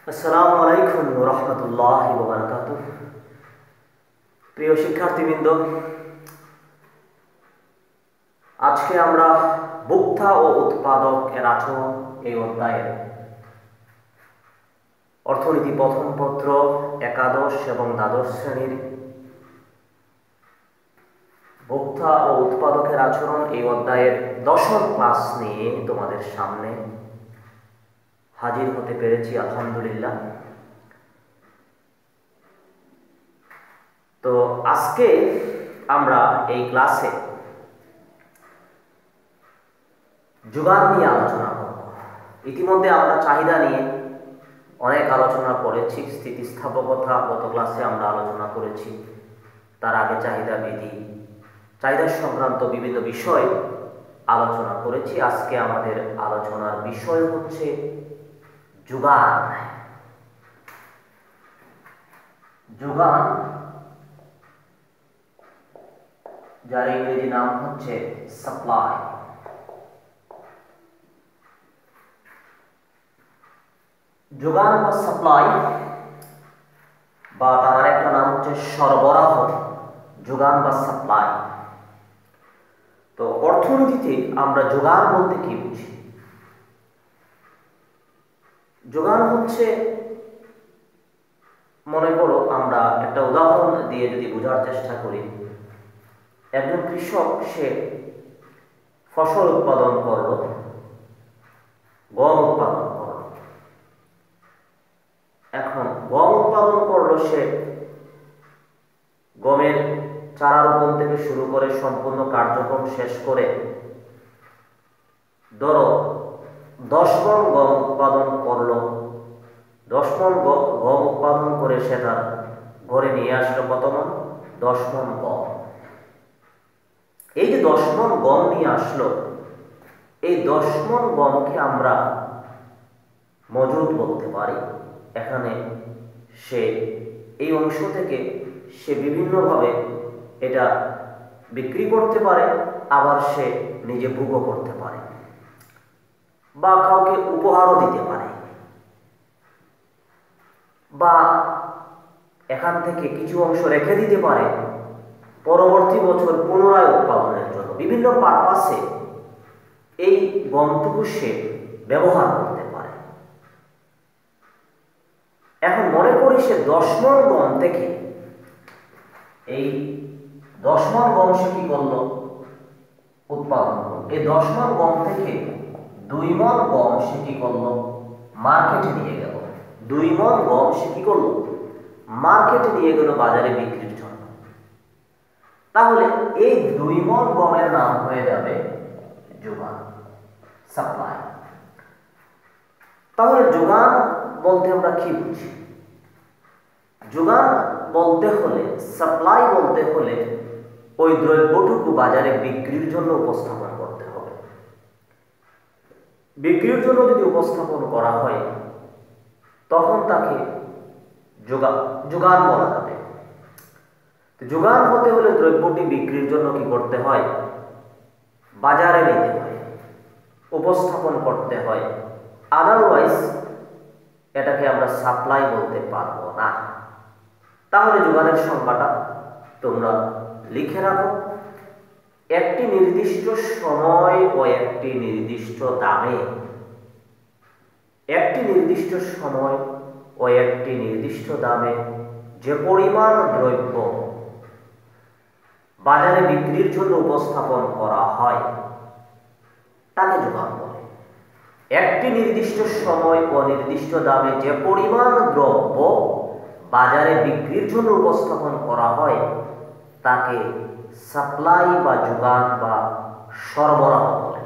আসসালামু আলাইকুম ওয়া রাহমাতুল্লাহি ওয়া বারাকাতুহু। প্রিয় শিক্ষার্থীবৃন্দ, আজকে আমরা ভোক্তা ও উৎপাদক এর আচরণ এই অধ্যায়ের অর্থনীতি প্রথম পত্র একাদশ এবং দ্বাদশ শ্রেণীর ভোক্তা ও উৎপাদকের আচরণ এই অধ্যায়ের দশম ক্লাস নিয়ে তোমাদের সামনে হাজির হতে পেরেছি, আলহামদুলিল্লাহ। তো আজকে আমরা এই ক্লাসে যোগান নিয়ে আলোচনা করব। ইতিমধ্যে আমরা চাহিদা নিয়ে অনেক আলোচনা করেছি, স্থিতিস্থাপকতা গত ক্লাসে আমরা আলোচনা করেছি। তার আগে চাহিদা বিধি, চাহিদা সংক্রান্ত বিভিন্ন বিষয় আলোচনা করেছি। আজকে আমাদের আলোচনার বিষয় হচ্ছে যোগান। যোগান, যার ইংরেজি নাম হচ্ছে সাপ্লাই। যোগান বা সাপ্লাই বা তার আরেকটা নাম হচ্ছে সরবরাহ। যোগান বা সাপ্লাই। তো অর্থনীতিতে আমরা যোগান বলতে কি বুঝি? যোগান হচ্ছে, মনে করো আমরা একটা উদাহরণ দিয়ে যদি বোঝার চেষ্টা করি, একজন কৃষক সে ফসল উৎপাদন করলো, গম উৎপাদন করলো। এখন গম উৎপাদন করলো, সে গমের চারা রোপণ থেকে শুরু করে সম্পূর্ণ কার্যক্রম শেষ করে ধরো 10 মণ গম উৎপাদন করলো। 10 মণ গম উৎপাদন করে সে তার ঘরে নিয়ে আসলো কত মণ? 10 মণ গম। এই যে 10 মণ গম নিয়ে আসলো, এই 10 মণ গমকে আমরা মজুদ বলতে পারি। এখানে সে এই অংশ থেকে সে বিভিন্নভাবে এটা বিক্রি করতে পারে, আবার সে নিজে ভোগও করতে পারে বা কাউকে উপহারও দিতে পারে, বা এখান থেকে কিছু অংশ রেখে দিতে পারে পরবর্তী বছর পুনরায় উৎপাদনের জন্য। বিভিন্ন পারপাসে এই গমটুকু সে ব্যবহার করতে পারে। এখন মনে করি সে 10 মণ গম থেকে, এই 10 মণ গম সে কি করলো? উৎপাদন করলো। এই 10 মণ গম থেকে 2 মণ গম সে কি করলো? মার্কেটে নিয়ে গেল। 2 মণ গম সে কি করলো? মার্কেটে নিয়ে গেল বাজারে বিক্রির জন্য। তাহলে এই 2 মণ গমের নাম হয়ে যাবে যোগান, সাপ্লাই। তাহলে যোগান বলতে আমরা কি বুঝি? যোগান বলতে হলে, সাপ্লাই বলতে হলে ওই দ্রব্যটুকু বাজারে বিক্রির জন্য উপস্থাপন করতে হবে। বিক্রির জন্য যদি উপস্থাপন করা হয় তখন তাকে যোগান বলা যাবে। যোগান হতে হলে দ্রব্যটি বিক্রির জন্য কি করতে হয়? বাজারে নিতে হয়, উপস্থাপন করতে হয়। আদারওয়াইজ এটাকে আমরা সাপ্লাই বলতে পারবো না। তাহলে যোগানের সংজ্ঞাটা তোমরা লিখে রাখো। একটি নির্দিষ্ট সময় ও একটি নির্দিষ্ট দামে, একটি নির্দিষ্ট সময় ও একটি নির্দিষ্ট দামে যে পরিমাণ দ্রব্য বাজারে বিক্রির জন্য উপস্থাপন করা হয় তাকে যোগান বলে। একটি নির্দিষ্ট সময় ও নির্দিষ্ট দামে যে পরিমাণ দ্রব্য বাজারে বিক্রির জন্য উপস্থাপন করা হয় তাকে সাপ্লাই বা যোগান বা সরবরাহ বলে।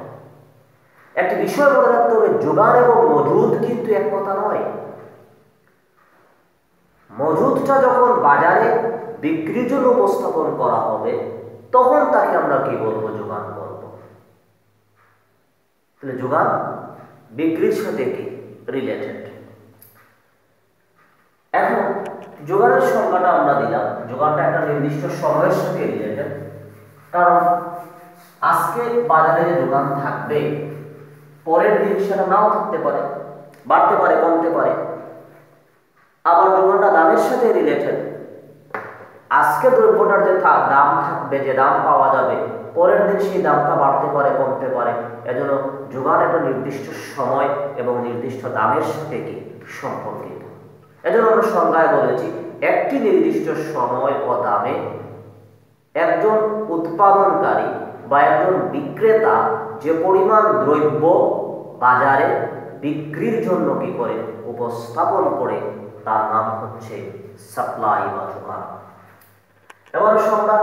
একটি বিষয় মনে রাখতে হবে, যোগান এবং মজুদ কিন্তু এক কথা নয়। মজুদটা যখন বাজারে বিক্রির জন্য উপস্থাপন করা হবে তখন তাকে আমরা কি বলবো? যোগান বলবো। তাহলে যোগান বিক্রির সাথে কি রিলেটেড। এখন যোগানের সংজ্ঞাটা আমরা দিলাম। যোগানটা একটা নির্দিষ্ট সময়ের সাথে রিলেটেড, কারণ আজকে বাজারে যে যোগান থাকবে পরের দিন সেটা নাও থাকতে পারে, বাড়তে পারে, কমতে পারে। আবার যোগানটা দামের সাথে রিলেটেড। আজকে দ্রব্যটার যে দাম থাকবে, যে দাম পাওয়া যাবে, পরের দিন সেই দামটা বাড়তে পারে, কমতে পারে। এজন্য যোগান একটা নির্দিষ্ট সময় এবং নির্দিষ্ট দামের সাথে কি সম্পর্কিত। এজন্য আমরা সংজ্ঞায় বলেছি, একটি নির্দিষ্ট সময় ও দামে একজন উৎপাদনকারী বা একজন বিক্রেতা যে পরিমাণ দ্রব্য বাজারে বিক্রির জন্য কি করে উপস্থাপন করে, তার নাম হচ্ছে সাপ্লাই বা যোগান। এবার আমরা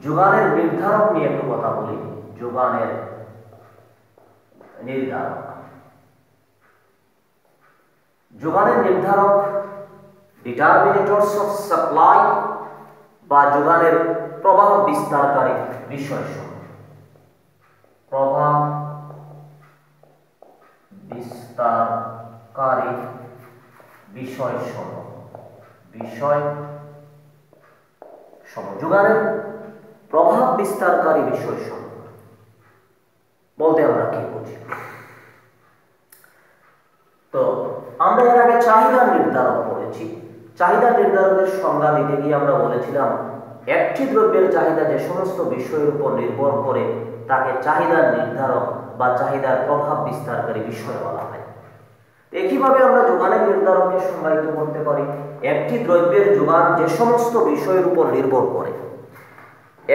যোগানের নির্ধারক নিয়ে একটু কথা বলি। যোগানের নির্ধারক, যোগানের নির্ধারক, ডিটারমিনেটরস অফ সাপ্লাই বা যোগানের প্রবাহ বিস্তারকারী বিষয়সমূহ। প্রভাব বিস্তারকারী বিষয়সমূহ, যোগানের প্রভাব বিস্তারকারী বিষয়সমূহ বলতে আমরা কি বুঝি? তো আমরা এর আগে চাহিদা নির্ধারক পড়েছি। চাহিদা নির্ধারকের সংজ্ঞা দিতে গিয়ে আমরা বলেছিলাম, একটি দ্রব্যের চাহিদা যে সমস্ত বিষয়ের উপর নির্ভর করে তাকে চাহিদা নির্ধারক বা চাহিদার প্রভাব বিস্তারকারী বিষয় বলা হয়। একইভাবে আমরা যোগানের নির্ধারককে সংজ্ঞায়িত করতে পারি, একটি দ্রব্যের যোগান যে সমস্ত বিষয়ের উপর নির্ভর করে,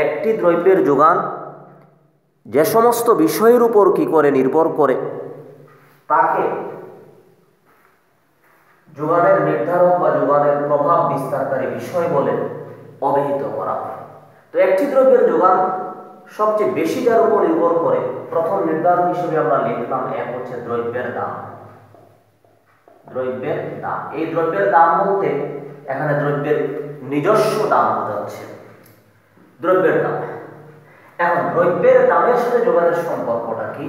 একটি দ্রব্যের যোগান যে সমস্ত বিষয়ের উপর কি করে নির্ভর করে, তাকে যোগানের নির্ধারক বা যোগানের প্রভাব বিস্তারকারী বিষয় বলে অভিহিত করা হয়। তো একটি দ্রব্যের যোগান সবচেয়ে বেশি যার উপর নির্ভর করে, প্রথম নির্ধারক হিসেবে আমরা লিখলাম এক হচ্ছে দ্রব্যের দাম। দ্রব্যের দাম, এই দ্রব্যের দাম বলতে এখানে দ্রব্যের নিজস্ব দাম বোঝাচ্ছে, দ্রব্যের দাম। এখন দ্রব্যের দামের সাথে যোগানের সম্পর্কটা কি?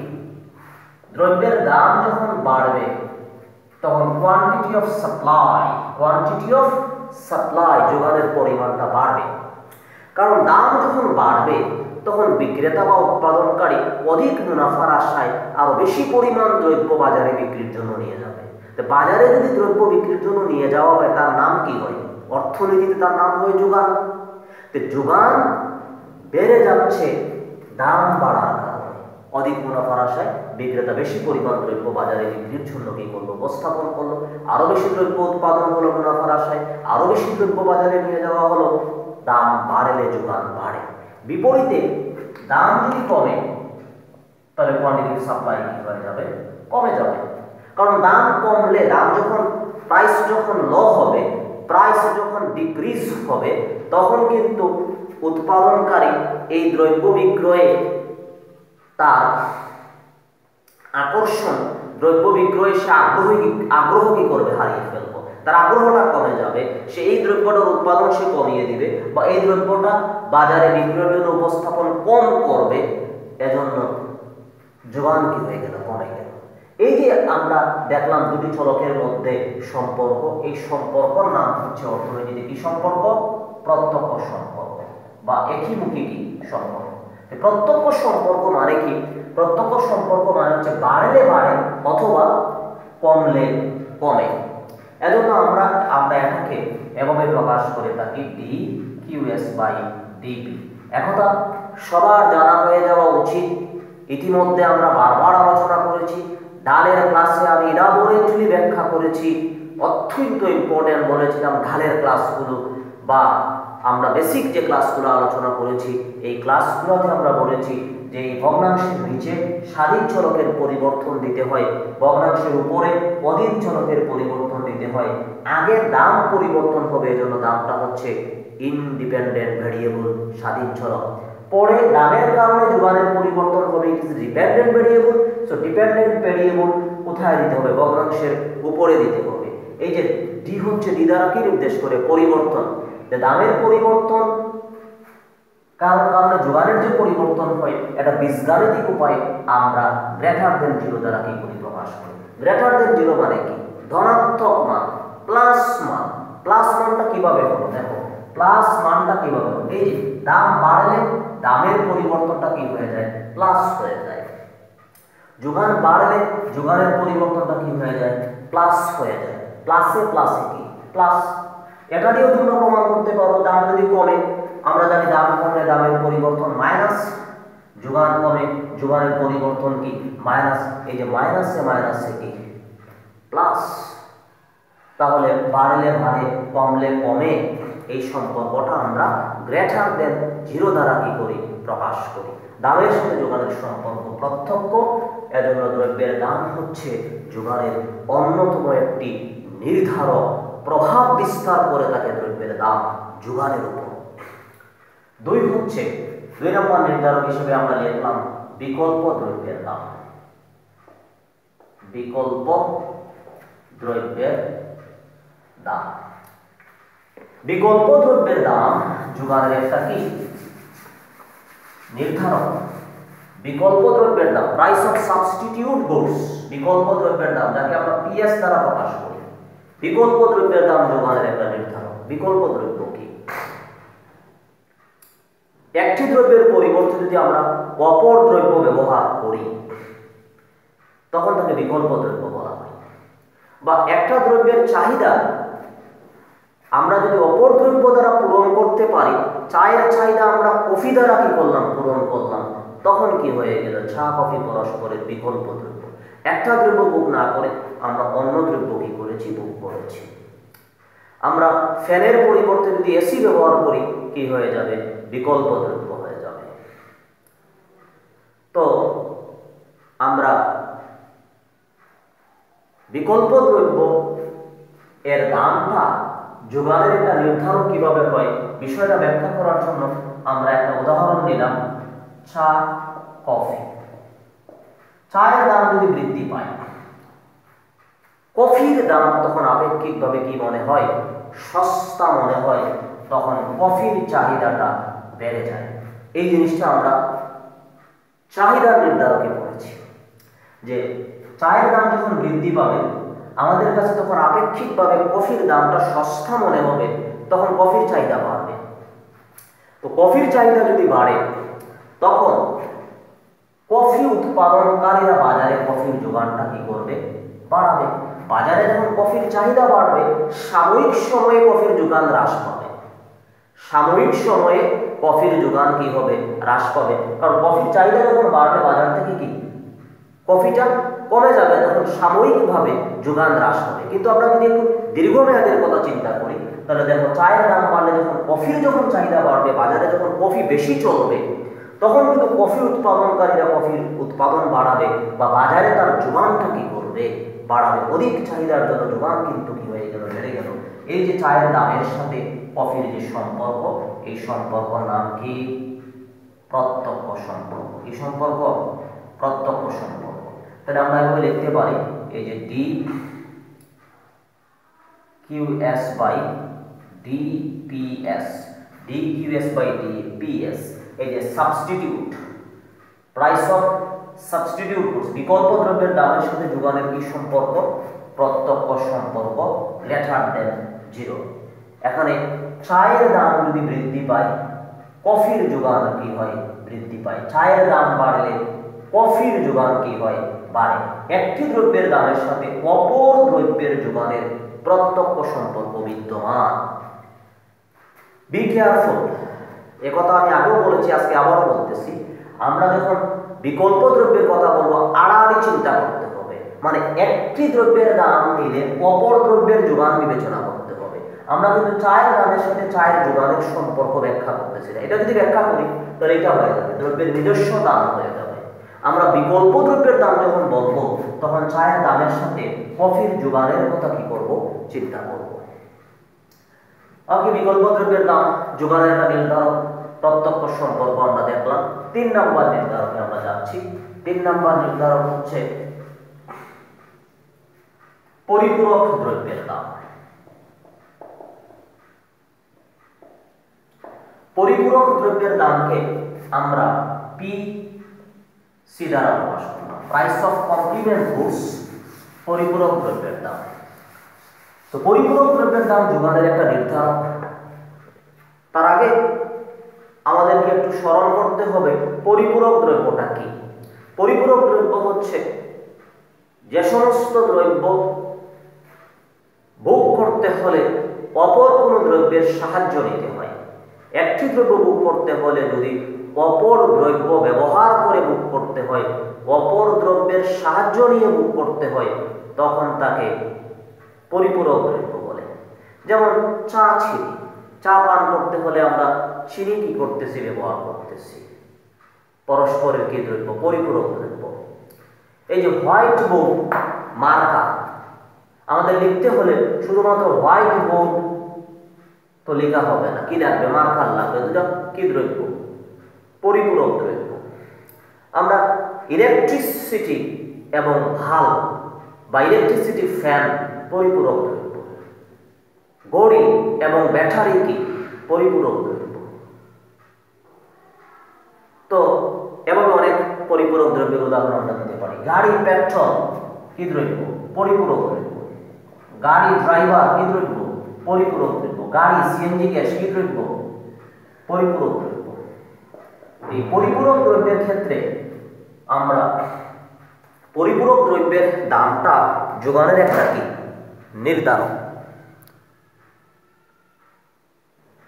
দ্রব্যের দাম যখন বাড়বে তখন কোয়ান্টিটি অফ সাপ্লাই যোগানের পরিমাণটা বাড়বে। কারণ দাম যখন বাড়বে তখন বিক্রেতা বা উৎপাদনকারী অধিক মুনাফার আশায় আরো বেশি পরিমাণ দ্রব্য বাজারে বিক্রির জন্য নিয়ে যাবে। তো বাজারে যদি দ্রব্য বিক্রির জন্য নিয়ে যাওয়া হয়, তার নাম কি হয়? অর্থনীতিতে তার নাম হয় যোগান। তো যোগান বেড়ে যাচ্ছে দাম বাড়ার কারণে। অধিক মুনাফার আশায় বিক্রেতা বেশি পরিমাণ দ্রব্য বাজারে বিক্রির জন্য কি করলো? উপস্থাপন করলো। আরো বেশি দ্রব্য উৎপাদন হলো মুনাফার আশায়, আরো বেশি দ্রব্য বাজারে নিয়ে যাওয়া হলো। দাম বাড়লে যোগান বাড়ে। বিপরীতে দাম যদি কমে তাহলে কোয়ান্টিটি সাপ্লাই কি হয়ে যাবে? কমে যাবে। কারণ দাম কমলে, দাম যখন প্রাইস যখন লো হবে, প্রাইস যখন ডিক্রিজ হবে, তখন কিন্তু উৎপাদনকারী এই দ্রব্য বিক্রয়ে তার আকর্ষণ, দ্রব্য বিক্রয়ে সে আগ্রহ কি করবে? হারিয়ে ফেলবো। তার আগ্রহটা কমে যাবে। সে এই দ্রব্যটার উৎপাদন সে কমিয়ে দিবে বা এই দ্রব্যটা বাজারে বিক্রয়ের জন্য উপস্থাপন কম করবে। এজন্য যোগান কি হয়ে গেল? কমে গেল। এই যে আমরা দেখলাম দুটি চলকের মধ্যে সম্পর্ক, এই সম্পর্কর নাম হচ্ছে অর্থনীতিতে কি সম্পর্ক? প্রত্যক্ষ সম্পর্ক বা একীমুখী কি সম্পর্ক। প্রত্যক্ষ সম্পর্ক মানে কি? প্রত্যক্ষ সম্পর্ক মানে হচ্ছে বাড়লে বাড়ে অথবা কমলে কমে। এজন্য আমরা এটাকে এভাবে প্রকাশ করে থাকি ডি কিউএস বাই ডিপি। একথা সবার জানা হয়ে যাওয়া উচিত। ইতিমধ্যে আমরা বারবার আলোচনা করেছি, ঢালের ক্লাসে আমি ইলাবোরেটলি ব্যাখ্যা করেছি, অত্যন্ত ইম্পর্টেন্ট বলেছিলাম ঢালের ক্লাসগুলো, বা আমরা বেসিক যে ক্লাসগুলো আলোচনা করেছি এই ক্লাসগুলোতে আমরা বলেছি যে এই ভগ্নাংশের নিচে স্বাধীন চলকের পরিবর্তন দিতে হয়, ভগ্নাংশের উপরে অধীন চলকের পরিবর্তন দিতে হয়। আগে দাম পরিবর্তন হবে, এজন্য দামটা হচ্ছে ইনডিপেন্ডেন্ট ভেরিয়েবল, স্বাধীন চলক। পরে দামের কারণে যোগানের পরিবর্তন হবে, it is dependent variable. So dependent variable কোথায় দিতে হবে? ভগ্নাংশের উপরে দিতে হবে। এই যে ডি হচ্ছে ডি দ্বারা কি নির্দেশ করে? পরিবর্তন। দামের পরিবর্তন কারণে যোগানের যে পরিবর্তন হয়, এটা বীজগাণিতিক উপায়ে আমরা গ্রেটার দেন জিরো দ্বারা কি করি? প্রকাশ করি। গ্রেটার দেন জিরো মানে কি? ধনাত্মক মান, প্লাস মান। প্লাস মানটা কিভাবে হলো? দেখো প্লাস মানটা কিভাবে হলো? এই যে দাম বাড়লে দামের পরিবর্তনটা কি হয়ে যায়? প্লাস হয়ে যায়। যোগান বাড়লে যোগানের পরিবর্তনটা কি হয়ে যায়? প্লাস হয়ে যায়। প্লাসে প্লাসে কি? প্লাস এটা দিয়েও তোমরা প্রমাণ করতে পারো দাম যদি কমে, আমরা জানি দাম কমলে দামের পরিবর্তন মাইনাস, যোগান কমে যোগানের পরিবর্তন কি মাইনাস, এই যে মাইনাসে কি প্লাস, তাহলে বাড়লে বাড়ে কমলে কমে, এই সম্পর্কটা আমরা গ্রেটার দেন 0 দ্বারা কি করি প্রকাশ করি। দামের সাথে যোগানের সম্পর্ক প্রত্যক্ষ, এজন্য দ্রব্যের দাম হচ্ছে যোগানের অন্যতম একটি নির্ধারক, প্রভাব বিস্তার করে থাকে দ্রব্যের দাম যোগানের উপর। 2 হচ্ছে 2 নম্বর নির্ধারক হিসেবে আমরা লিখলাম বিকল্প দ্রব্যের দাম। বিকল্প দ্রব্যের দাম, বিকল্প দ্রব্যের দাম যোগানের একটা কি নির্ধারক। বিকল্প দ্রব্যের দাম প্রাইস অফ সাবস্টিটিউট গুডস, বিকল্প দ্রব্যের দাম যাকে আমরা পিএস দ্বারা প্রকাশ করি, বিকল্প দ্রব্যের দাম যোগানের একটা নির্ধারক। বিকল্প দ্রব্য কি? একটি দ্রব্যের পরিবর্তে যদি আমরা অপর দ্রব্য ব্যবহার করি তখন তাকে বিকল্প দ্রব্য বলা হয়। বা একটা দ্রব্যের চাহিদা আমরা যদি অপর দ্রব্য দ্বারা পূরণ করতে পারি, চায়ের চাহিদা আমরা কফি দ্বারা কি করলাম পূরণ করলাম, তখন কি হয়ে গেল চা কফি পরস্পরের বিকল্প দ্রব্য। একটা দ্রব্য বুক না করে আমরা অন্য দ্রব্য কি করেছি বুক করেছি। আমরা ফ্যানের পরিবর্তে যদি এসি ব্যবহার করি কি হয়ে যাবে বিকল্প দ্রব্য হয়ে যাবে। তো আমরা বিকল্প দ্রব্য এর দামটা যোগানের একটা নির্ধারক কিভাবে হয় বিষয়টা ব্যাখ্যা করার জন্য আমরা একটা উদাহরণ নিলাম, চা কফি। চায়ের দাম যদি বৃদ্ধি পায়, কফির দাম তখন আপেক্ষিকভাবে কি মনে হয় সস্তা মনে হয়, তখন কফির চাহিদাটা বেড়ে যায়। এই জিনিসটা আমরা চাহিদা নির্ধারকে পড়েছি যে চায়ের দাম যখন বৃদ্ধি পাবে আমাদের কাছে তখন আপেক্ষিকভাবে কফির দামটা সস্তা মনে হবে, তখন কফির চাহিদা বাড়বে। তো কফির চাহিদা যদি বাড়ে তখন কফি উৎপাদনকারীরা বাজারে কফির যোগানটা কি করবে বাড়াবে। বাজারে যখন কফির চাহিদা বাড়বে সাময়িক সময়ে কফির যোগান হ্রাস পাবে, সাময়িক সময়ে কফির যোগান কি হবে হ্রাস পাবে। কারণ কফির চাহিদা যখন বাড়বে বাজার থেকে কি কফিটা কমে যাবে, তখন সাময়িকভাবে যোগান হ্রাস হবে। কিন্তু আমরা যদি একটু দীর্ঘমেয়াদের কথা চিন্তা করি তাহলে দেখো চায়ের দাম বাড়লে যখন কফির যখন চাহিদা বাড়বে, বাজারে যখন কফি বেশি চলবে, তখন কিন্তু কফি উৎপাদনকারীরা কফির উৎপাদন বাড়াবে বা বাজারে তার যোগানটা কি করবে বাড়াবে। অধিক চাহিদার জন্য যোগান কিন্তু কি হয়ে গেল বেড়ে গেল। এই যে চায়ের দামের সাথে কফির যে সম্পর্ক, এই সম্পর্ক নাম কি প্রত্যক্ষ সম্পর্ক। কি সম্পর্ক? প্রত্যক্ষ সম্পর্ক। তাহলে আমরা এভাবে লিখতে পারি এই যে D QS by DPS, D QS by DPS, এই যে substitute price of substitute goods, বিকল্প দ্রব্যের দামের সাথে যোগানের কি সম্পর্ক প্রত্যক্ষ সম্পর্ক গ্রেটার দেন 0। এখানে চায়ের দাম যদি বৃদ্ধি পায় কফির যোগান কি হয় বৃদ্ধি পায়, চায়ের দাম বাড়লে কফির যোগান কি হয় বাড়ে। একটি দ্রব্যের দামের সাথে অপর দ্রব্যের যোগানের প্রত্যক্ষ সম্পর্ক বিদ্যমান। বি কেয়ারফুল, একথা আমি আগেও বলেছি আজকে আবারও বলতেছি, আমরা যখন বিকল্প দ্রব্যের কথা বলবো আড়াআড়ি চিন্তা করতে হবে। মানে একটি দ্রব্যের দাম নিলে অপর দ্রব্যের যোগান বিবেচনা করতে হবে। আমরা কিন্তু চায়ের দামের সাথে চায়ের যোগানের সম্পর্ক ব্যাখ্যা করতেছি না, এটা যদি ব্যাখ্যা করি তাহলে এটা হয়ে যাবে দ্রব্যের নিজস্ব দাম হয়ে যাবে। আমরা বিকল্প দ্রব্যের দাম যখন বলবো তখন চায়ের দামের সাথে কফির যোগানের কথা কি করব চিন্তা করব। বিকল্প দ্রব্যের দাম যোগানের একটা নির্ধারক প্রত্যক্ষ সম্পর্ক আমরা দেখলাম। 3 নম্বর নির্ধারকে আমরা যাচ্ছি। 3 নম্বর নির্ধারক হচ্ছে পরিপূরক দ্রব্যের দাম। পরিপূরক দ্রব্যের দামকে আমরা পি সি দ্বারা প্রকাশ করলাম, প্রাইস অফ কমপ্লিমেন্ট গুডস, পরিপূরক দ্রব্যের দাম। তো পরিপূরক দ্রব্যের দাম যোগানের একটা নির্ধারক। তার আগে আমাদেরকে একটু স্মরণ করতে হবে পরিপূরক দ্রব্যটা কি। পরিপূরক দ্রব্য হচ্ছে যে সমস্ত দ্রব্য ভোগ করতে করতে হলে অপর কোনো দ্রব্যের সাহায্য নিতে হয়। একটি দ্রব্য বুক করতে হলে যদি অপর দ্রব্য ব্যবহার করে বুক করতে হয়, অপর দ্রব্যের সাহায্য নিয়ে বুক করতে হয়, তখন তাকে পরিপূরক দ্রব্য বলে। যেমন চা, চিনি। চা পান করতে হলে আমরা চিনি কি করতেছি? ব্যবহার করতেছি। পরস্পরের কি দ্রব্য? পরিপূরক দ্রব্য। এই যে হোয়াইট বোর্ড মার্কা, আমাদের লিখতে হলে শুধুমাত্র হোয়াইট বোর্ড তো লেখা হবে না, কি লাগবে? মার্কার লাগবে। দুটো কি দ্রব্য? পরিপূরক দ্রব্য। আমরা ইলেকট্রিসিটি এবং ভাল্ব বা ইলেকট্রিসিটি ফ্যান পরিপূরক দ্রব্য। ঘড়ি এবং ব্যাটারি কি? পরিপূরক দ্রব্য। তো এভাবে অনেক পরিপূরক দ্রব্যের উদাহরণ আমরা দিতে পারি। গাড়ি পেট্রোল কি দ্রব্য? পরিপূরক দ্রব্য। গাড়ি ড্রাইভার কি দ্রব্য? পরিপূরক দ্রব্য। গাড়ি সিএনজি গ্যাস কি দ্রব্য? পরিপূরক দ্রব্য। এই পরিপূরক দ্রব্যের ক্ষেত্রে আমরা পরিপূরক দ্রব্যের দামটা যোগানের একটা কি নির্ধারণ।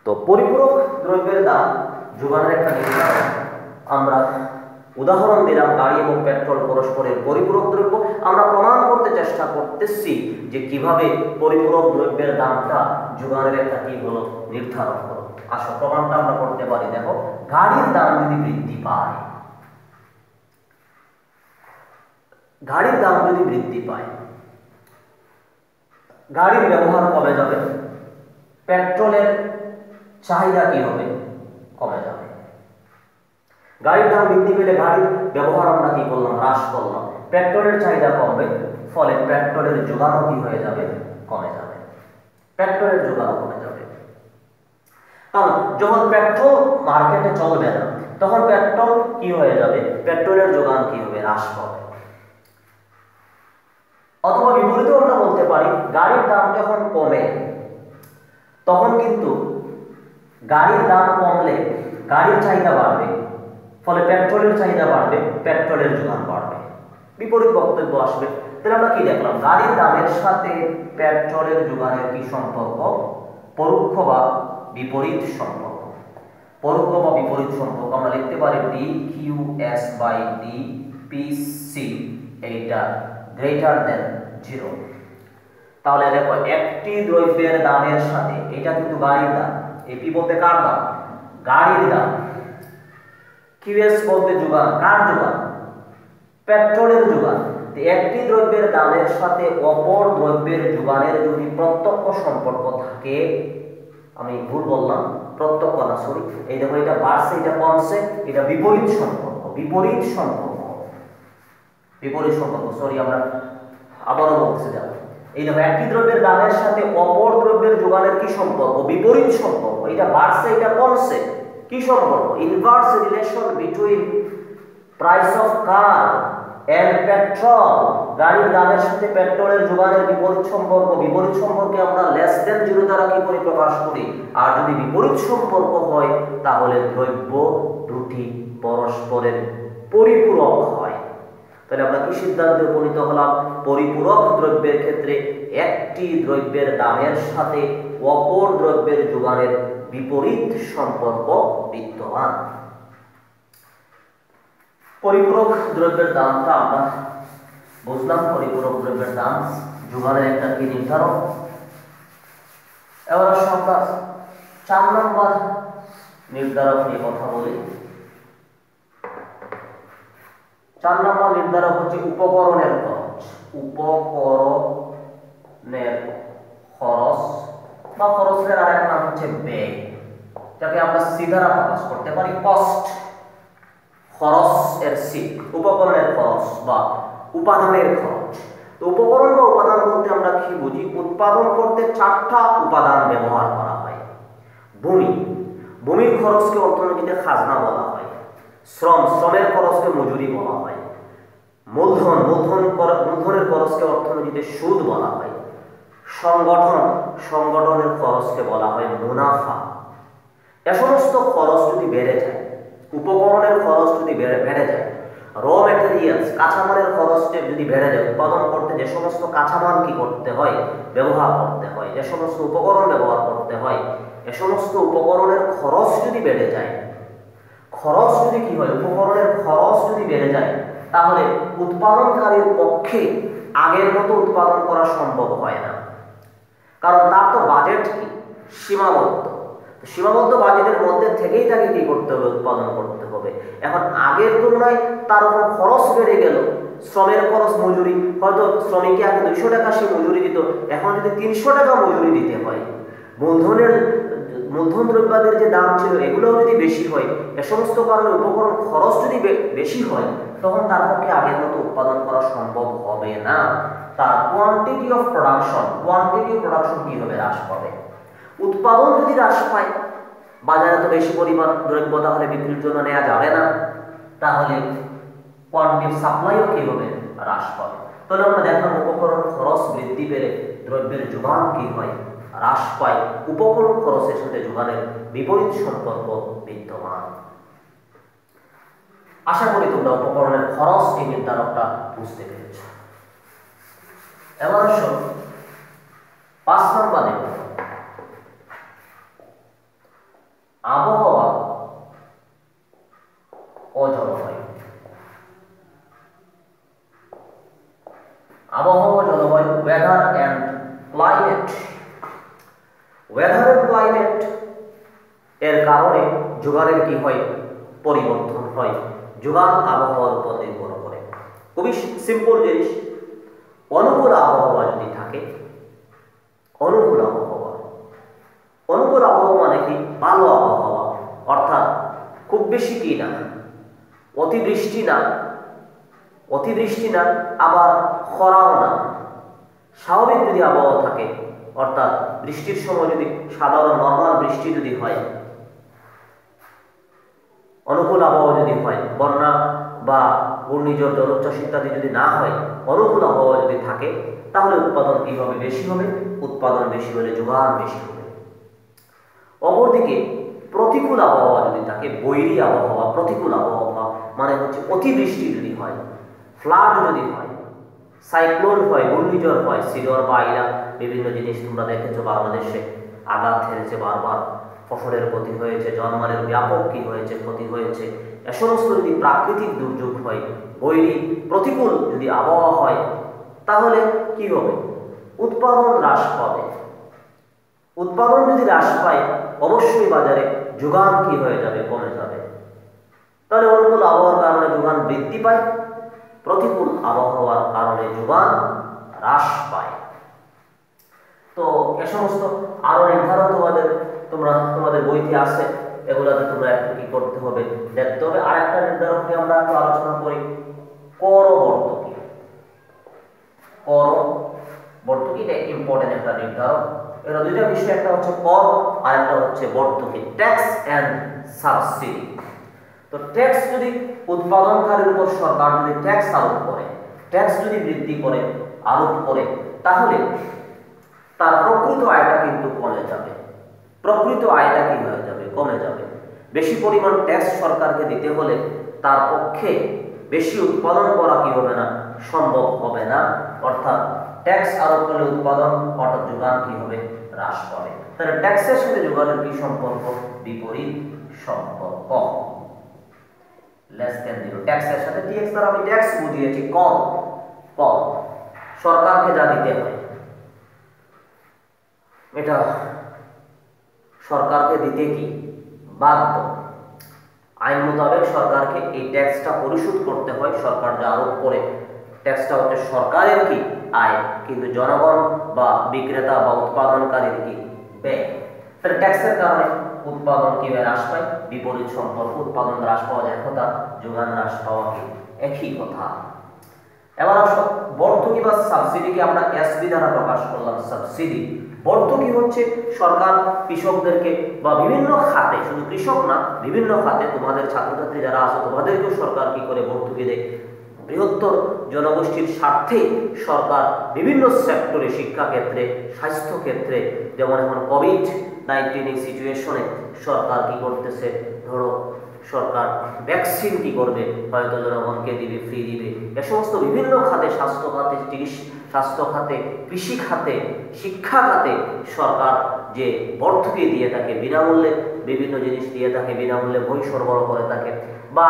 তো পরিপূরক দ্রব্যের দাম যোগানের একটা নির্ধারণ আমরা উদাহরণ দিলাম। গাড়ি এবং পেট্রোল পরস্পরের পরিপূরক দ্রব্য। আমরা প্রমাণ করতে চেষ্টা করতেছি যে কিভাবে পরিপূরক দ্রব্যের দামটা যোগানের একটা কি হলো নির্ধারণ হলো। আসো প্রমাণটা আমরা করতে পারি। দেখো, গাড়ির দাম যদি বৃদ্ধি পায়, গাড়ির দাম যদি বৃদ্ধি পায়, গাড়ির ব্যবহার কমে যাবে, পেট্রোলের চাহিদা কি হবে? কমে যাবে। গাড়ির দাম বৃদ্ধি পেলে গাড়ির ব্যবহার আমরা কি করলাম? হ্রাস করলাম। পেট্রোলের চাহিদা কমবে, ফলে পেট্রোলের যোগানও কি হয়ে যাবে? কমে যাবে। পেট্রোলের যোগানও কমে যাবে। কারণ যখন পেট্রোল মার্কেটে চলবে না, তখন পেট্রোল কি হয়ে যাবে? পেট্রোলের যোগান কি হবে? হ্রাস পাবে। অথবা বিপরীতেও আমরা বলতে পারি, গাড়ির দাম যখন কমে, তখন কিন্তু গাড়ির দাম কমলে গাড়ির চাহিদা বাড়বে, ফলে পেট্রোলের চাহিদা বাড়বে, পেট্রোলের যোগান বাড়বে। বিপরীত বক্তব্য আসবে। তাহলে আমরা কি দেখলাম? গাড়ির দামের সাথে পেট্রোলের যোগানের কি সম্পর্ক? পরোক্ষ বা বিপরীত সম্পর্ক। পরোক্ষ বা বিপরীত সম্পর্ক আমরা লিখতে পারি dQs বাই dPc এইটা গ্রেটার দেন 0। তাহলে দেখো, একটি দ্রব্যের দামের সাথে, এটা কিন্তু গাড়ির দাম, এপি বলতে কার দাম? গাড়ির দাম। কিউএস বলতে যোগান, কার যোগান? পেট্রোলের যোগান। একটি দ্রব্যের দামের সাথে অপর দ্রব্যের যোগানের যদি প্রত্যক্ষ সম্পর্ক থাকে, আমি ভুল বললাম, প্রত্যক্ষ না, সরি, এই দেখো এটা বাড়ছে, এটা কমছে, এটা বিপরীত সম্পর্ক। বিপরীত সম্পর্ক, বিপরীত সম্পর্ক, সরি, আমরা আবারও বলতে যাব। এই দেখো, একটি দ্রব্যের দামের সাথে অপর দ্রব্যের যোগানের কি সম্পর্ক? বিপরীত সম্পর্ক। এটা বাড়ছে, এটা কমছে, কি সম্পর্ক? Inverse relation between price of car and petrol. গাড়ির দামের সাথে পেট্রোলের যোগানের বিপরীত সম্পর্ক। বিপরীত সম্পর্কে আমরা লেস দেন 0 দ্বারা কি করে প্রকাশ করি? আর যদি বিপরীত সম্পর্ক হয়, তাহলে দ্রব্য দুটি পরস্পরের পরিপূরক হয়। তাহলে আমরা কি সিদ্ধান্তে উপনীত হলাম? পরিপূরক দ্রব্যের ক্ষেত্রে একটি দ্রব্যের দামের সাথে অপর দ্রব্যের যোগানের বিপরীত সম্পর্ক বিদ্যমান। পরিপূরক দ্রব্যের দামটা আমরা বুঝলাম। পরিপূরক দ্রব্যের দাম যোগানের একটা কি নির্ধারণ। এবার আমরা 4 নম্বর নির্ধারক নিয়ে কথা বলি। 4 নম্বর নির্ধারক হচ্ছে উপকরণের খরচ। উপকরণের খরচ বা খরচের আরেক নাম হচ্ছে ব্যয়, যাকে আমরা সিধা প্রকাশ করতে পারি কস্ট। খরচ এর সি, উপকরণের খরচ বা উপাদানের খরচ। তো উপকরণ বা উপাদান বলতে আমরা কি বুঝি? উৎপাদন করতে 4টা উপাদান ব্যবহার করা হয়। ভূমি, ভূমির খরচকে অর্থনীতিতে খাজনা বলা হয়। শ্রম, শ্রমের খরচকে মজুরি বলা হয়। মূলধন, মূলধনের খরচকে অর্থনীতিতে সুদ বলা হয়। সংগঠন, সংগঠনের খরচকে বলা হয় মুনাফা। এ সমস্ত খরচ যদি বেড়ে যায়, উপকরণের খরচ যদি বেড়ে যায়, র ম্যাটেরিয়ালস, কাঁচামালের খরচ যদি বেড়ে যায়, উৎপাদন করতে যে সমস্ত কাঁচামাল কি করতে হয়, ব্যবহার করতে হয়, যে সমস্ত উপকরণ ব্যবহার করতে হয়, এ সমস্ত উপকরণের খরচ যদি বেড়ে যায়, খরচ যদি কি হয়, উপকরণের খরচ যদি বেড়ে যায়, তাহলে উৎপাদনকারীর পক্ষে আগের মতো উৎপাদন করা সম্ভব হয় না। কারণ তার তো বাজেট কি সীমাবদ্ধ, সীমাবদ্ধ বাজেটের মধ্যে থেকেই তাকে কি করতে হবে, উৎপাদন করতে হবে। এখন আগের তুলনায় তার উপর খরচ বেড়ে গেল, শ্রমের খরচ, মজুরি, হয়তো শ্রমিককে আগে 200 টাকা সে মজুরি দিত, এখন যদি 300 টাকা মজুরি দিতে হয়, মূলধন দ্রব্যাদির যে দাম ছিল এগুলোও যদি বেশি হয়, এ সমস্ত কারণে উপকরণ খরচ যদি বেশি হয়, তখন তার পক্ষে আগের মতো উৎপাদন করা সম্ভব হবে না। তার কোয়ান্টিটি অফ প্রোডাকশন কি হবে, হ্রাস পাবে। উৎপাদন যদি হ্রাস পায়, বাজারে তো বেশি পরিমাণ দ্রব্য তাহলে বিক্রির জন্য নেওয়া যাবে না, তাহলে কোয়ান্টিটি সাপ্লাইও কি হবে, হ্রাস পাবে। তাহলে আমরা দেখলাম উপকরণ খরচ বৃদ্ধি পেলে দ্রব্যের যোগান কি হয়, হ্রাস পায়। উপকরণ খরচের সাথে যোগানের বিপরীত সম্পর্ক বিদ্যমান। আশা করি তোমরা উপকরণের খরচ এই নির্ধারকটা বুঝতে পেরেছ। এবার আসো 5 নম্বরে আবহাওয়া ও জলবায়ু। আবহাওয়া ও জলবায়ু, weather and climate. Weather and climate এর কারণে যোগানের কি হয়, পরিবর্তন হয়। যোগান আবহাওয়ার উপর নির্ভর করে। খুবই সিম্পল জিনিস। অনুকূল আবহাওয়া যদি থাকে, অনুকূল আবহাওয়া মানে কি, ভালো আবহাওয়া, অর্থাৎ খুব বেশি কি না, অতিবৃষ্টি না, আবার খরাও না, স্বাভাবিক যদি আবহাওয়া থাকে, অর্থাৎ বৃষ্টির সময় যদি সাধারণ নর্মাল বৃষ্টি যদি হয়, অনুকূল আবহাওয়া যদি হয়, বন্যা বা ঘূর্ণিঝড়, জলোচ্ছ্বাস ইত্যাদি যদি না হয়, অনুকূল আবহাওয়া যদি থাকে, তাহলে উৎপাদন কি হবে, বেশি হবে। উৎপাদন বেশি হলে যোগান বেশি হবে। অপরদিকে প্রতিকূল আবহাওয়া যদি থাকে, বৈরী আবহাওয়া, প্রতিকূল আবহাওয়া মানে হচ্ছে অতিবৃষ্টি যদি হয়, ফ্লাড যদি হয়, সাইক্লোন হয়, ঘূর্ণিঝড় হয়, সিডর বা আইলা, বিভিন্ন জিনিস তোমরা দেখেছো, বাংলাদেশে আঘাত হেরেছে, বারবার ফসলের ক্ষতি হয়েছে, জনমালের ব্যাপক কি হয়েছে, ক্ষতি হয়েছে। এ সমস্ত যদি প্রাকৃতিক দুর্যোগ হয়, বৈরী প্রতিকূল যদি আবহাওয়া হয়, তাহলে কি হবে, উৎপাদন হ্রাস পাবে। উৎপাদন যদি হ্রাস পায়, অবশ্যই বাজারে যোগান কি হয়ে যাবে, কমে যাবে। তাহলে অনুকূল আবহাওয়ার কারণে যোগান বৃদ্ধি পায়, প্রতিকূল আবহাওয়ার কারণে যোগান হ্রাস পায়। তো এ সমস্ত আরো নির্ধারণ তোমাদের বইতে আছে, এগুলাতে তোমরা একটু কি করতে হবে, দেখতে হবে। আরেকটা নির্ধারক নিয়ে আমরা একটু আলোচনা করি, কর ভর্তুকি। কর ভর্তুকি এটা ইম্পর্টেন্ট একটা নির্ধারক। এর দুইটা বিষয়, একটা হচ্ছে কর আর একটা হচ্ছে ভর্তুকি, ট্যাক্স এন্ড সাবসিডি। তো ট্যাক্স যদি উৎপাদনকারীর উপর সরকার যদি ট্যাক্স আরোপ করে, ট্যাক্স যদি বৃদ্ধি করে, আরোপ করে, তাহলে তার প্রকৃত আয়টা কিন্তু কমে যাবে। প্রকৃত আয়টা কি হয়ে যাবে, কমে যাবে। বেশি পরিমাণ ট্যাক্স সরকারকে দিতে হলে তার পক্ষে বেশি উৎপাদন করা কি হবে না, সম্ভব হবে না। অর্থাৎ ট্যাক্স আরোপ করলে উৎপাদন অর্থাৎ যোগান কি হবে, হ্রাস পাবে। তাহলে ট্যাক্সের সাথে যোগানের কি সম্পর্ক, বিপরীত সম্পর্ক। লেস দ্যান 0, ট্যাক্সের সাথে টিএক্স দ্বারা আমি ট্যাক্স বুঝিয়েছি, কর সরকারকে যা দিতে হয়, এটা সরকারকে দিতে কি বাধ্য। আইন মোতাবেক সরকারকে এই ট্যাক্সটা পরিশোধ করতে হয়। সরকার যা আরোপ করে, ট্যাক্সটা হচ্ছে সরকারের কি আয়, কিন্তু জনগণ বা বিক্রেতা বা উৎপাদনকারীর কি ব্যয়। তাহলে ট্যাক্সের কারণে উৎপাদন কি হ্রাস পায়, বিপরীত সম্পর্ক। উৎপাদন হ্রাস পাওয়া যায় কথা, যোগান হ্রাস পাওয়া কি একই কথা। এবার আসো ভর্তুকি বা সাবসিডিকে আমরা এসবি দ্বারা প্রকাশ করলাম, সাবসিডি। ভর্তুকি হচ্ছে সরকার কৃষকদেরকে বা বিভিন্ন খাতে, শুধু কৃষক না, বিভিন্ন খাতে তোমাদের ছাত্রছাত্রী যারা আছে তোমাদেরকেও সরকার কি করে ভর্তুকি দেয়। বৃহত্তর জনগোষ্ঠীর স্বার্থে সরকার বিভিন্ন সেক্টরে, শিক্ষা ক্ষেত্রে, স্বাস্থ্য ক্ষেত্রে, যেমন এখন কোভিড-19 এই সিচুয়েশনে সরকার কি করতেছে, ধরো সরকার ভ্যাকসিন কি করবে, হয়তো জনগণকে দিবে, ফ্রি দিবে। এ সমস্ত বিভিন্ন খাতে, স্বাস্থ্য খাতে, স্বাস্থ্য খাতে, কৃষি খাতে, শিক্ষা খাতে সরকার যে ভর্তুকি দিয়ে থাকে, বিনামূল্যে বিভিন্ন জিনিস দিয়ে থাকে, বিনামূল্যে বই সরবরাহ করে থাকে, বা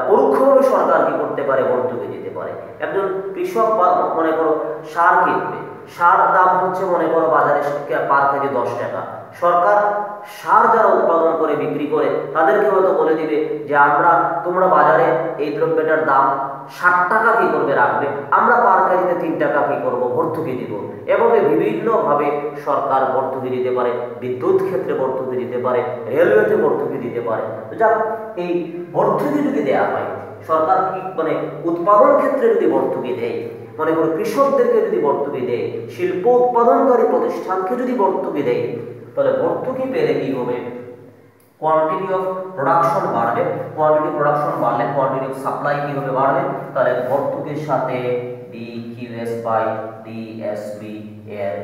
পরোক্ষভাবে সরকার কি করতে পারে, ভর্তুকি দিতে পারে। একজন কৃষক মনে করো সার কিনবে, সার দাম হচ্ছে মনে করো বাজারে পার কেজি 10 টাকা। সরকার সার যারা উৎপাদন করে বিক্রি করে তাদেরকে হয়তো বলে দিবে যে তোমরা বাজারে এই দ্রব্যটার দাম 60 টাকা কি করবে রাখবে, আমরা পার কেজিতে 3 টাকা কি করব ভর্তুকি দিব। এভাবে বিভিন্নভাবে সরকার ভর্তুকি দিতে পারে, বিদ্যুৎ ক্ষেত্রে ভর্তুকি দিতে পারে, রেলওয়েতে ভর্তুকি দিতে পারে। তো যাক, এই ভর্তুকি যদি দেওয়া হয়, সরকার কি উৎপাদন ক্ষেত্রে যদি ভর্তুকি দেয়, মনে করো কৃষকদেরকে যদি ভর্তুকি দেয়, শিল্প উৎপাদনকারী প্রতিষ্ঠানকে যদি ভর্তুকি দেয়, তাহলে ভর্তুকি পেলে কি হবে, কোয়ান্টিটি অফ প্রোডাকশন বাড়বে। কোয়ান্টিটি প্রোডাকশন বাড়লে কোয়ান্টিটি অফ সাপ্লাই কি হবে, বাড়বে। তাহলে ভর্তুকির সাথে ডিকিউএস বাই ডিএসবি এর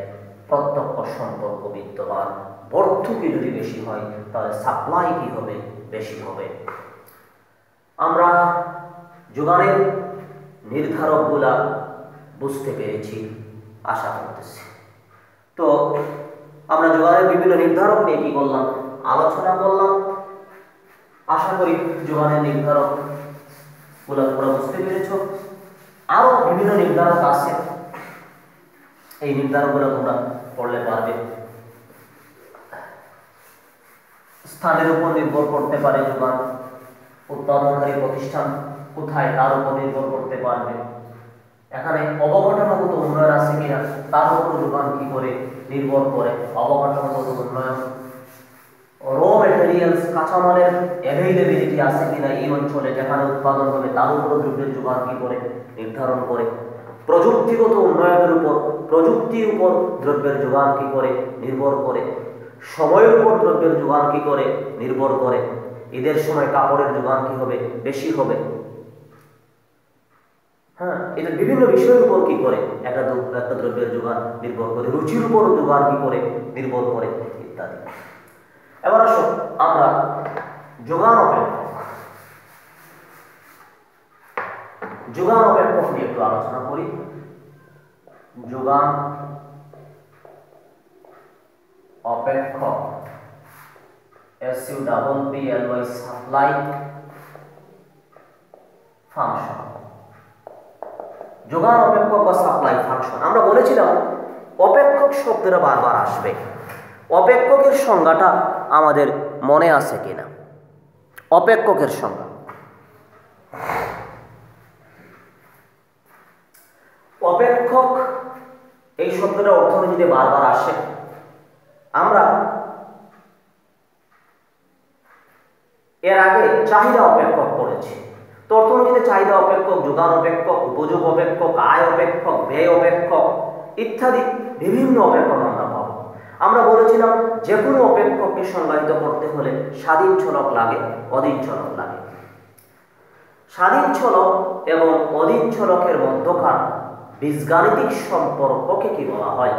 প্রত্যক্ষ সম্পর্ক বিদ্যমান। ভর্তুকি যদি বেশি হয় তাহলে সাপ্লাই কি হবে, বেশি হবে। আমরা যোগানের নির্ধারকগুলা বুঝতে পেরেছি আশা করতেছি। তো আমরা যোগানের বিভিন্ন নির্ধারক নিয়ে কি করলাম, আলোচনা করলাম। আশা করি যোগানের নির্ধারক গুলো তোমরা বুঝতে পেরেছ। আরো বিভিন্ন নির্ধারক আছে, এই নির্ধারক গুলো তোমরা পড়লে পারবে। স্থানের উপর নির্ভর করতে পারে যোগান, উৎপাদনকারী প্রতিষ্ঠান কোথায় তার উপর নির্ভর করতে পারবে। এখানে অবকাঠামোগত উন্নয়ন আছে কিনা তার উপর যোগান কি করে নির্ভর করে। অবকাঠামোগত উন্নয়ন, র মেটেরিয়ালস কাঁচামালের অ্যাভেইলেবিলিটি আছে কিনা এই অঞ্চলে যেখানে উৎপাদন হবে, তার উপর দ্রব্যের যোগান কি করে নির্ধারণ করে। প্রযুক্তিগত উন্নয়নের উপর, প্রযুক্তির উপর দ্রব্যের যোগান কি করে নির্ভর করে। সময়ের উপর দ্রব্যের যোগান কি করে নির্ভর করে। ঈদের সময় কাপড়ের যোগান কি হবে, বেশি হবে। হ্যাঁ, এটা বিভিন্ন বিষয়ের উপর কি করে একটা দ্রব্যের যোগান নির্ভর করে। রুচির উপর যোগান কি করে নির্ভর করে, ইত্যাদি। এবার আসো আমরা যোগান অপেক্ষক নিয়ে একটু আলোচনা করি। যোগান অপেক্ষক, SUPPLY, সাপ্লাই ফাংশন। যোগান অপেক্ষক বা সাপ্লাই ফাংশন, আমরা বলেছিলাম অপেক্ষক শব্দটা বারবার আসবে। অপেক্ষকের সংজ্ঞাটা আমাদের মনে আছে কিনা? অপেক্ষকের সংজ্ঞা, অপেক্ষক এই শব্দটা অর্থনীতিতে বারবার আসে। আমরা এর আগে চাহিদা অপেক্ষক পড়েছি। তো অর্থনীতিতে চাহিদা অপেক্ষক, যোগান অপেক্ষক, উপযোগ অপেক্ষক, আয় অপেক্ষক, ব্যয় অপেক্ষক ইত্যাদি বিভিন্ন অপেক্ষক আমরা পাবো। আমরা বলেছিলাম যে কোনো অপেক্ষককে সংজ্ঞায়িত করতে হলে স্বাধীন চলক লাগে, অধীন চলক লাগে। স্বাধীন চলক এবং অধীন চলকের মধ্যকার বীজগাণিতিক সম্পর্ককে কি বলা হয়?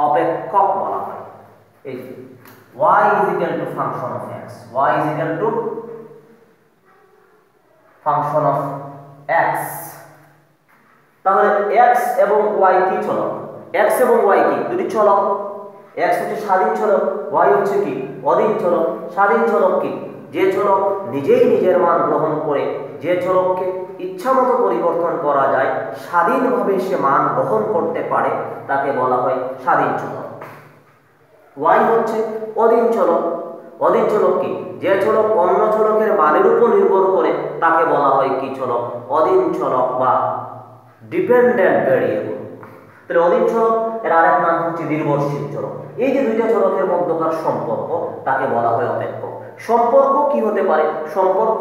অপেক্ষক বলা হয়। এই y is equal to function of x, y is equal to function of x। তাহলে x এবং y কি চলক? x এবং y কি দুটি চলক। x হচ্ছে স্বাধীন চলক, y হচ্ছে কি অধীন চলক। স্বাধীন চলক কি? যে চলক নিজেই নিজের মান গ্রহণ করে, যে চলককে ইচ্ছামতো পরিবর্তন করা যায়, স্বাধীনভাবে সে মান গ্রহণ করতে পারে, তাকে বলা হয় স্বাধীন চলক। y হচ্ছে অধীন চলক। অধীন চলক কি? যে চলক অন্য চলকের মানের উপর নির্ভর করে, তাকে বলা হয় কি চলক? অধীন চলক বা ডিপেন্ডেন্ট ভেরিয়েবল। তাহলে অধীন চলক এর আরেক নাম হচ্ছে নির্ভরশীল চলক। এই যে দুইটা চলকের মধ্যকার সম্পর্ক, তাকে বলা হয় অপেক্ষক। সম্পর্ক কি হতে পারে? সম্পর্ক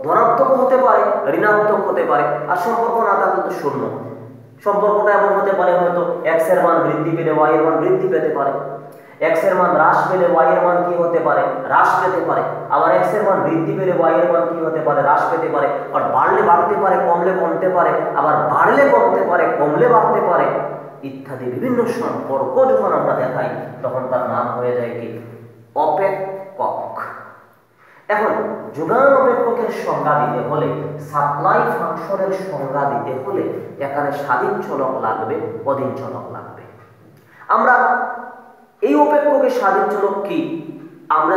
ধনাত্মক হতে পারে, ঋণাত্মক হতে পারে, আর সম্পর্ক না থাকলে তো শূন্য। সম্পর্কটা এমন হতে পারে, হয়তো x এর মান বৃদ্ধি পেলে y এর মান বৃদ্ধি পেতে পারে, x এর মান হ্রাস পেলে y এর মান কি হতে পারে? হ্রাস পেতে পারে। আবার x এর মান বৃদ্ধি পেলে y এর মান কি হতে পারে? হ্রাস পেতে পারে। আর বাড়লে বাড়তে পারে, কমলে কমতে পারে, আবার বাড়লে কমতে পারে, কমলে বাড়তে পারে ইত্যাদি বিভিন্ন সম্পর্ক যখন আমরা দেখাই, তখন তার নাম হয়ে যায় কি? অপেক্ষক। এখন যোগান অপেক্ষকের সংজ্ঞা দিতে হলে, সাপ্লাই ফাংশনের সংজ্ঞা দিতে হলে এখানে স্বাধীন চলক লাগবে, অধীন চলক লাগবে। আমরা এই অপেক্ষকের স্বাধীন চলক কি আমরা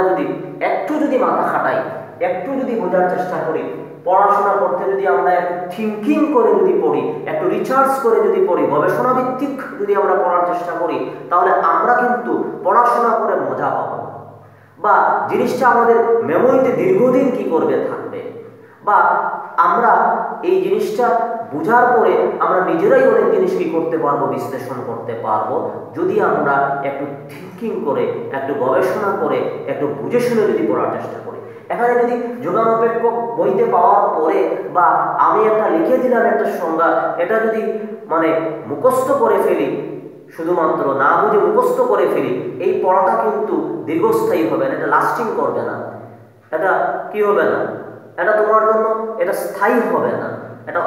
যদি মাথা খাটাই, একটু যদি বোঝার চেষ্টা করি, পড়াশোনা করতে যদি আমরা একটু থিঙ্কিং করে যদি পড়ি, একটু রিসার্চ করে যদি পড়ি, গবেষণা ভিত্তিক যদি আমরা পড়ার চেষ্টা করি, তাহলে আমরা কিন্তু পড়াশোনা করে মজা পাবো, বা জিনিসটা আমাদের মেমোরিতে দীর্ঘদিন কি করবে থাকবে, বা আমরা এই জিনিসটা বোঝার পরে আমরা নিজেরাই অনেক জিনিস কি করতে পারবো, বিশ্লেষণ করতে পারবো, যদি আমরা একটু থিঙ্কিং করে, একটু গবেষণা করে, একটু বুঝে শুনে যদি পড়ার চেষ্টা করি। এখানে যদি যোগান অপেক্ষক বইতে পাওয়ার পরে বা আমি একটা লিখে দিলাম একটা সংজ্ঞা, এটা যদি মুখস্থ করে ফেলি, শুধুমাত্র না বুঝে মুখস্থ করে ফেলি, এই পড়াটা কিন্তু দীর্ঘস্থায়ী হবে না, এটা লাস্টিং করবে না, এটা কি হবে না, এটা তোমার জন্য এটা স্থায়ী হবে না,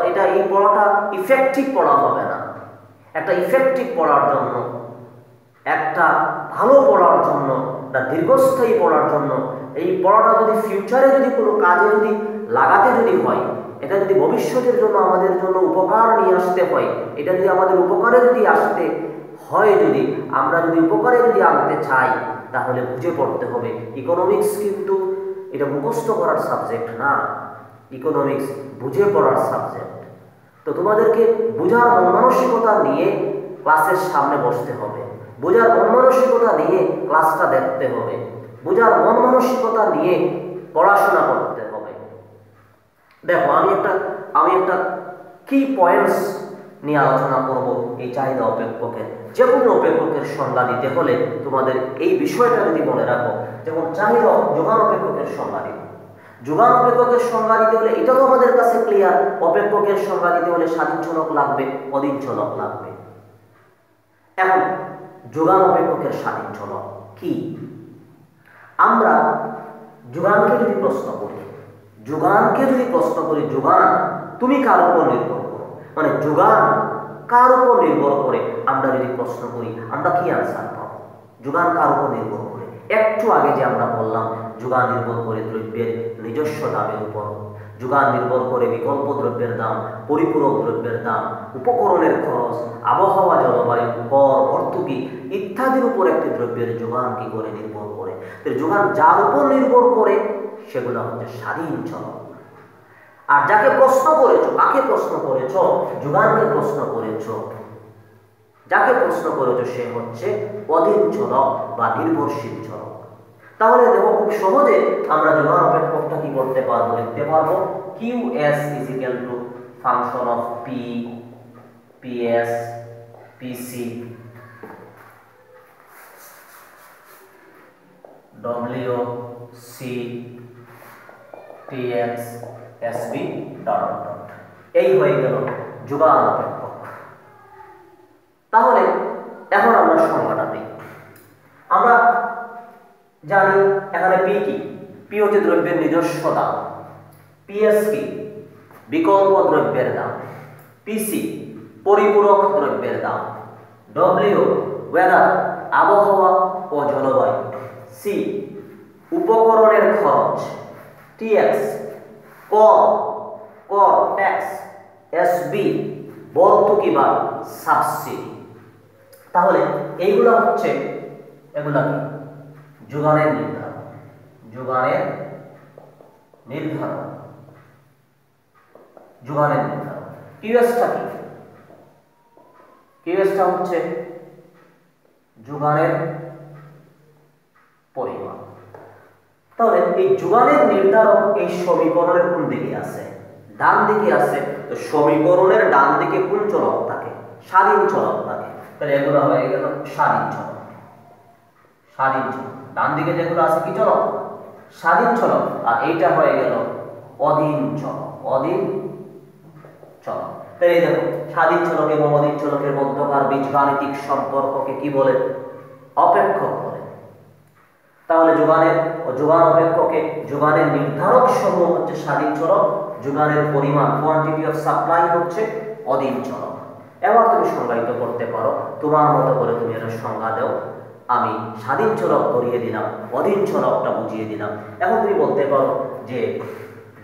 এটা এই পড়াটা ইফেক্টিভ পড়া হবে না। একটা ইফেক্টিভ পড়ার জন্য, একটা ভালো পড়ার জন্য, একটা দীর্ঘস্থায়ী পড়ার জন্য, এই পড়াটা যদি ফিউচারে যদি কোনো কাজে যদি লাগাতে যদি হয়, এটা যদি ভবিষ্যতের জন্য আমাদের জন্য উপকার নিয়ে আসতে হয়, এটা যদি আমাদের উপকারে যদি আসতে হয়, যদি আমরা যদি উপকারে যদি আনতে চাই, তাহলে বুঝে পড়তে হবে। ইকোনমিক্স কিন্তু এটা মুখস্থ করার সাবজেক্ট না, ইকোনমিক্স বুঝে পড়ার সাবজেক্ট। তো তোমাদেরকে বোঝার মন মানসিকতা নিয়ে ক্লাসের সামনে বসতে হবে, বোঝার মন মানসিকতা নিয়ে ক্লাসটা দেখতে হবে, বোঝার মন মানসিকতা নিয়ে পড়াশোনা করতে হবে। দেখো আমি একটা কি পয়েন্টস নিয়ে আলোচনা করব এই চাহিদা অপেক্ষকের। যে কোনো অপেক্ষকের সংজ্ঞা দিতে হলে তোমাদের এই বিষয়টা যদি মনে রাখো, যেমন চাহিদা যোগান অপেক্ষকের সংজ্ঞা দিব, যোগান অপেক্ষকের সংজ্ঞা দিতে হলে এটাও আমাদের কাছে ক্লিয়ার, অপেক্ষকের সংজ্ঞা দিতে হলে স্বাধীন চলক লাগবে, অধীন চলক লাগবে। এখন যোগান অপেক্ষকের স্বাধীন চলক কি? আমরা যোগানকে যদি প্রশ্ন করি, যোগান তুমি কার উপর নির্ভর করো, যোগান কার উপর নির্ভর করে আমরা যদি প্রশ্ন করি, আমরা কি আনসার পাবো? যোগান কার উপর নির্ভর করে? একটু আগে যে আমরা বললাম, যোগান নির্ভর করে দ্রব্যের নিজস্ব দামের উপর, যোগান নির্ভর করে বিকল্প দ্রব্যের দাম, পরিপূরক দ্রব্যের দাম, উপকরণের খরচ, আবহাওয়া, জলবায়ু, কর, ভর্তুকি ইত্যাদির উপর একটি দ্রব্যের যোগান কি করে নির্ভর করে। যোগান যার উপর নির্ভর করে সেগুলো হচ্ছে স্বাধীন চলক। আর যাকে প্রশ্ন করেছো, কাকে প্রশ্ন করেছো? যোগানকে প্রশ্ন করেছো। যাকে প্রশ্ন করেছো সে হচ্ছে অধীন চলক বা নির্ভরশীল চলক। তাহলে দেখো খুব সহজে আমরা যোগান অপেক্ষকটা কি করতে পারবো, লিখতে পারবো QS is equal to function of P, PS, PC, W, C, TX, SB dot dot. এই হয়ে গেল যোগান অপেক্ষক। তাহলে এখন আমরা সংজ্ঞাটা দিই। আমরা জানি এখানে P কি? P হচ্ছে দ্রব্যের নিজস্ব দাম, PS কি? বিকল্প দ্রব্যের দাম, PC পরিপূরক দ্রব্যের দাম, W ওয়েদার আবহাওয়া ও জলবায়ু, C উপকরণের খরচ, TX কর ট্যাক্স, SB ভর্তুকি বা সাবসিডি। তাহলে এইগুলো হচ্ছে এগুলা কি? যোগানের নির্ধারণ, যোগানের নির্ধারণ। QSটা কি? QSটা হচ্ছে যোগানের পরিমাণ। তাহলে এই যোগানের নির্ধারণ এই সমীকরণের কোন দিকে আছে? ডান দিকে আছে। তো সমীকরণের ডান দিকে কোন চলক থাকে? স্বাধীন চলক থাকে। তাহলে এগুলো হয়ে গেল স্বাধীন চলক। ডান দিকে যেগুলো আছে কি চলক? স্বাধীন চলক। আর এইটা হয়ে গেল অধীন চলক। তাহলে দেখো স্বাধীন চলক এবং অধীন চলকের মধ্যকার বীজগাণিতিক সম্পর্ককে কি বলে? অপেক্ষক বলে। তাহলে যোগানের ও যোগান অপেক্ষকে যোগানের নির্ধারক সমূহ হচ্ছে স্বাধীন চলক, যোগানের পরিমাণ কোয়ান্টিটি অফ সাপ্লাই হচ্ছে অধীন চলক। এবার তুমি সংজ্ঞায়িত করতে পারো, তোমার মতো করে তুমি এর সংজ্ঞা দাও। আমি স্বাধীন চলক ধরিয়ে দিলাম, অধীন চলকটা বুঝিয়ে দিলাম। এখন তুমি বলতে পারো যে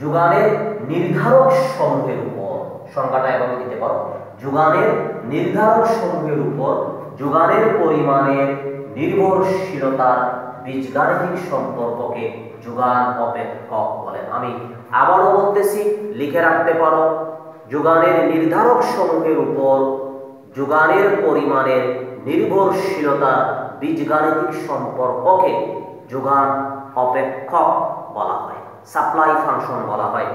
যোগানের নির্ধারক সমূহের উপর সংজ্ঞাটা এভাবে দিতে পারো, যোগানের নির্ধারক সমূহের উপর যোগানের পরিমাণের নির্ভরশীলতার বীজগাণিতিক সম্পর্ককে যোগান অপেক্ষক বলে। আমি আবারও বলতেছি, লিখে রাখতে পারো, যোগানের নির্ধারক সমূহের উপর যোগানের পরিমাণের নির্ভরশীলতার বীজগাণিতিক সম্পর্ককে যোগান অপেক্ষক বলা হয়, সাপ্লাই ফাংশন বলা হয়।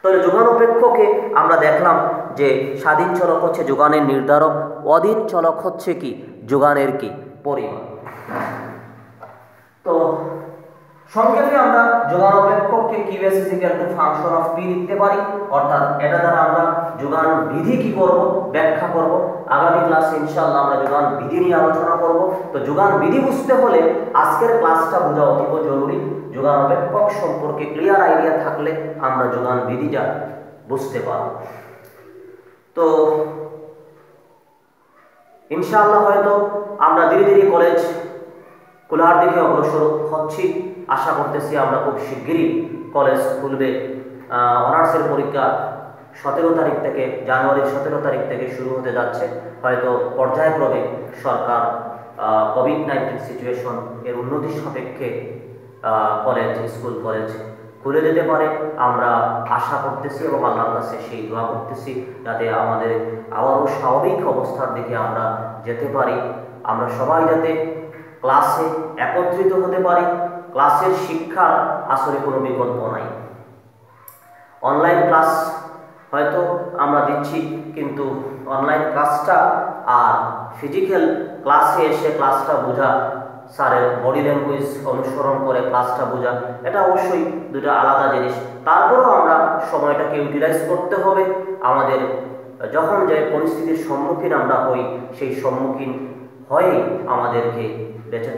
তাহলে যোগান অপেক্ষকে আমরা দেখলাম যে স্বাধীন চলক হচ্ছে যোগানের নির্ধারক, অধীন চলক হচ্ছে কি যোগানের কি পরিমাণ। তো সংক্ষেপে আমরা যোগান অপেক্ষককে Q S is equal to function of P লিখতে পারি, অর্থাৎ এটা দ্বারা আমরা যোগান বিধি কি করব ব্যাখ্যা করব। আগামী ক্লাসে ইনশাআল্লাহ আমরা যোগান বিধি নিয়ে আলোচনা করব। তো যোগান বিধি বুঝতে হলে আজকের ক্লাসটা বোঝা অতীব জরুরি। যোগান অপেক্ষক সম্পর্কে ক্লিয়ার আইডিয়া থাকলে আমরা যোগান বিধিটা বুঝতে পারব। তো ইনশাআল্লাহ হয়তো আমরা ধীরে ধীরে কলেজ খোলার দিকে অগ্রসর হচ্ছি। আশা করতেছি আমরা খুব শিগগিরই কলেজ খুলবে। অনার্সের পরীক্ষা 17 তারিখ থেকে, জানুয়ারির 17 তারিখ থেকে শুরু হতে যাচ্ছে। হয়তো পর্যায়ক্রমে সরকার কোভিড-19 সিচুয়েশন এর উন্নতি সাপেক্ষে কলেজ, স্কুল কলেজ খুলে যেতে পারে আমরা আশা করতেছি এবং আল্লাহর কাছে সেই দোয়া করতেছি যাতে আমাদের আবারও স্বাভাবিক অবস্থার দিকে আমরা যেতে পারি। আমরা সবাই যাতে ক্লাসে একত্রিত হতে পারি। ক্লাসের শিক্ষার আসলে কোনো বিকল্প নাই। অনলাইন ক্লাস হয়তো আমরা দিচ্ছি, কিন্তু অনলাইন ক্লাসটা আর ফিজিক্যাল ক্লাসে এসে ক্লাসটা বোঝা, স্যারের বডি ল্যাঙ্গুয়েজ অনুসরণ করে ক্লাসটা বোঝা, এটা অবশ্যই দুটো আলাদা জিনিস। তারপরেও আমরা সময়টাকে ইউটিলাইজ করতে হবে। আমাদের যখন যে পরিস্থিতির সম্মুখীন আমরা হই, সেই সম্মুখীন হয়ে আমাদেরকে বেঁচে